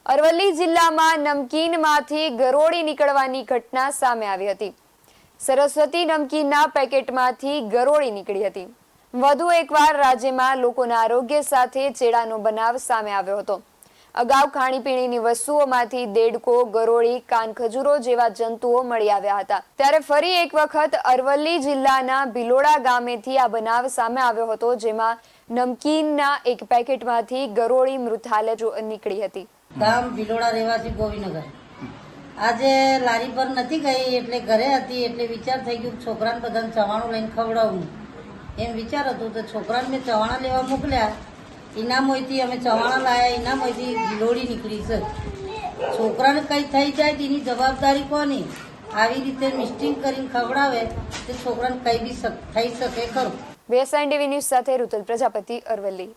અરવલ્લી જિલ્લામાં નમકીનમાંથી ગરોળી નીકળવાની ઘટના સામે આવી હતી। સરસ્વતી નમકીનના પેકેટમાંથી ગરોળી નીકળી હતી। વધુ એકવાર રાજ્યમાં લોકોના આરોગ્ય સાથે ચેડાનો બનાવ સામે આવ્યો હતો। અગાઉ ખાણીપીણીની વસ્તુઓમાંથી દેડકો, ગરોળી, કાનખજૂરો જેવા જંતુઓ મળી આવ્યા હતા। ત્યારે ફરી એક વખત અરવલ્લી જિલ્લાના ભિલોડા ગામેથી આ બનાવ સામે આવ્યો હતો, જેમાં નમકીનના એક પેકેટમાંથી ગરોળી મૃતહાલે નીકળી હતી। ગામ ભિલોડા રહેવાસી ગોવિનગર। આજે લારી પર નથી ગઈ એટલે ઘરે હતી એટલે વિચાર થઈ ગયો છોકરાને બધાને ચવાણું લઈને ખવડાવું એમ વિચાર હતું। તો છોકરાને મેં ચવાણા લેવા મોકલ્યા। ઇનામોથી અમે ચવાણા લાયા, ઇનામોથી ગિલોડી નીકળી છે। છોકરાને કંઈ થઈ જાય તેની જવાબદારી કોની? આવી રીતે મિસ્ટિંગ કરીને ખવડાવે તો છોકરાને કંઈ બી થઈ શકે ખરું। VSNTV ન્યૂઝ સાથે ઋતુલ પ્રજાપતિ, અરવલ્લી।